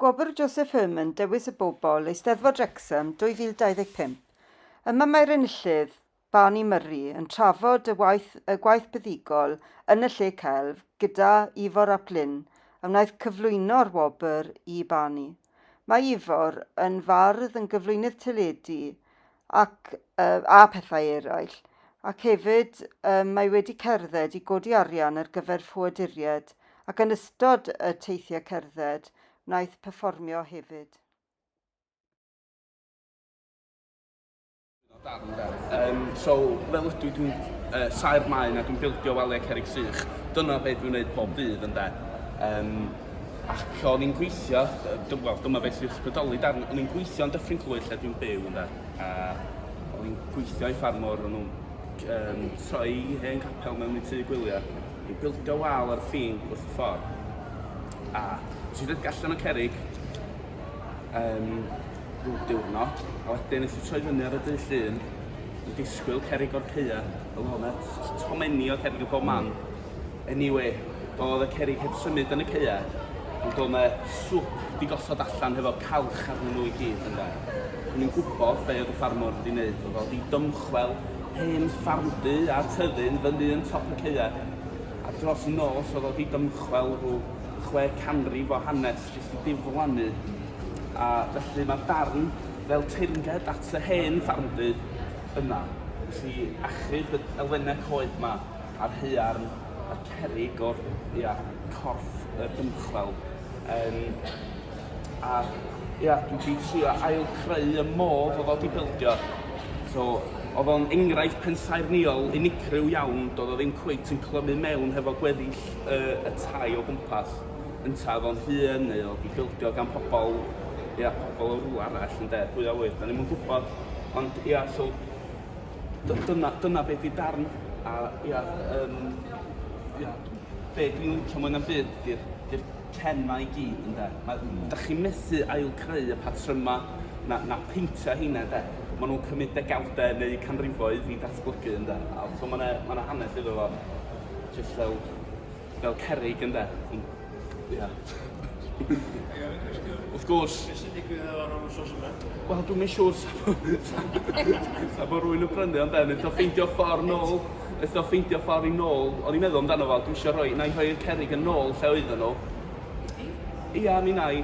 Gwobr Josef Herman, Dewis y Bobl Eisteddfod Wrexham 2025. Yma mae'r enillydd, Barney Murray, yn trafod y gwaith buddigol yn y Lle Celf gyda Ifor a Plyn, a wnaeth cyflwyno'r Gwobr i Barney. Mae Ifor yn fardd yn gyflwynydd teledu a pethau eraill, ac hefyd mae wedi cerdded i godi arian ar gyfer ffoaduriaid, ac yn ystod y teithiau cerdded, wnaeth perfformio hefyd. So, fel ydw dwi'n sair maen a dwi'n bildio waliau cerrig sych. Dyna beth dwi'n gwneud pob dydd ynde. Ac o'n i'n gweithio, dyma beth sy'n ysbrydoli darn, o'n i'n gweithio yn Dyffryn Clwyd lle dwi'n byw ynde. O'n i'n gweithio i ffarmwr, o'n nhw'n troi hen capel mewn i tŷ gwyliau. I'n bildio wal ar ffin wrth y ffordd. A sy'n dweud gallan o cerrig rhyw diwrnod, a wedyn nes i troi fyny ar y dydd llun, yn disgwyl cerrig o'r ceia, fel hwnna, tomeni o cerrig o bob man. Anyway, doedd y cerrig heb symud yn y ceia, ond doedd yna swp di gosod allan hefo calch arnyn nhw i gyd ynde. O'n i'n gwybod be oedd y ffarmwr wedi gwneud, oedd wedi dymchwel hen ffarmdy a tyddyn fyny yn top y ceia. A dros nos oedd wedi dymchwel rhyw 6 canrif o hanes jyst i diflannu. A felly mae'r darn fel teyrnged at y hen ffarmdy yna. Felly achub y elfennau coed yma a'r haearn a'r cerrig o'r corff y dymchwel. A dwi wedi trio ail-creu y modd oedd wedi bildio. So, oedd o'n enghraifft pensaernïol unigryw iawn, doedd o ddim cweit yn clymu mewn hefo gweddill y tai o gwmpas. Ynta oedd o'n hyn neu oedd wedi bildio gan pobl o rŵ arall yn de, pwy a wyth. Da ni'n gwybod, ond so dyna beth i darn. A be dwi'n licio mwy na'n byd di'r cen ma i gyd yn de. Da chi'n methu ail-creu y patryma na peintio hynna de. Maen nhw'n cymryd degawdau neu canrifoedd i datblygu yn de. So mae yna hanes iddo fo, jyst fel cerrig yn de. Wrth gwrs. Beth sy'n digwydd efo'r wsos yma? Wel, dwi'n siŵr sa bod rhywun yn brynu ond den, eithaf ffeindio ffordd i nôl. O'n i'n meddwl amdano fo, dwi eisiau rhoi y cerrig yn nôl lle oedden nhw. Ia, mi nai,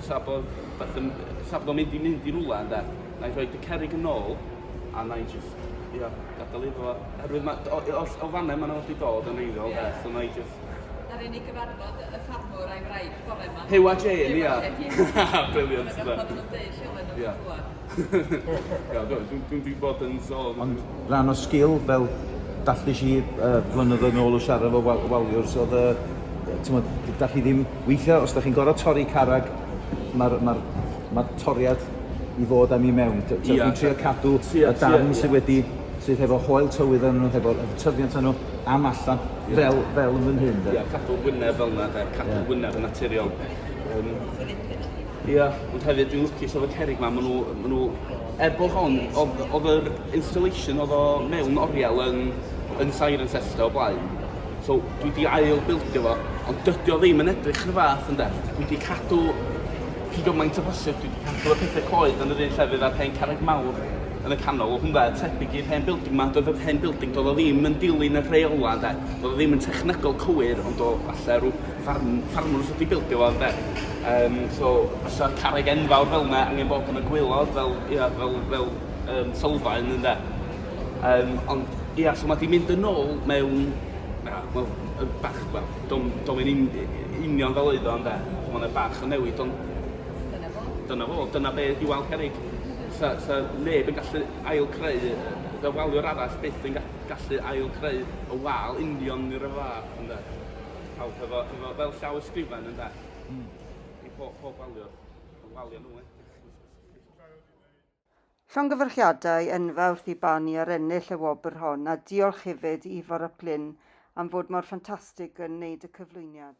sa bod o'n mynd i rwla ynddo. Na i rhoi y cerrig yn nôl, a na i jyst, gadael iddo fo. Herwydd o fanna ma'n wedi dod yn reiddiol, so na i jyst... Ar unig gyfarfod y ffarmwr a'i wraig bore yma. Hyw a Jane, ia. Brilliant, da. Mae'n bod yn deud silen yn clywed. Dwi'n bod yn sôn. Ond rhan o sgil, fel dallus i flynyddoedd yn ôl o siarad efo waliwrs, oedd dach chi ddim weithio, os dach chi'n gorfod torri carreg, mae'r toriad i fod am i mewn. Dwi'n trio cadw y darn sydd efo hoel tywydd yn nhw, efo tyfiant yn nhw, am allan, fel yn fy hyn. Ia, cadw wyneb fel yna, cadw wyneb yn naturiol. Ond hefyd dwi'n lwcus o'r cerrig yma, maen nhw, bod hon, oedd yr installation oedd o mewn oriel yn Sair yn Sesta o blaen. So dwi wedi ail-bildio fo, ond dydi o ddim yn edrych yn y fath ynde. Dwi wedi cadw gymaint o bosib, dwi wedi cadw y pethau coed yn yr un llefydd a'r hen carreg mawr yn y canol. Hwnna, tebyg i'r hen building yma, doedd y hen building, doedd o ddim yn dilyn y rheola, de. Doedd o ddim yn technegol cywir, ond o falle rhyw ffarmwr sydd wedi bildio fo, de. So, asa carreg enfawr fel yna, angen bod yn y gwylod, fel sylfaen, de. Ond, so mae di mynd yn ôl mewn, do'n union fel oedd o, de. Mae'n bach o newid, ond dyna beth i wal cerrig. Sa neb yn gallu ail-creu, y waliwr arall byth yn gallu ail-creu y wal union i'r fath, ynddo. Pawb efo fel llaw ysgrifen, ynddo. I pob waliwr, y waliwr nhw. Llongyfarchiadau enfawr i Barney ar ennill y Gwobr hon, a diolch hefyd i Ifor a Plyn am fod mor ffantastig yn wneud y cyflwyniad.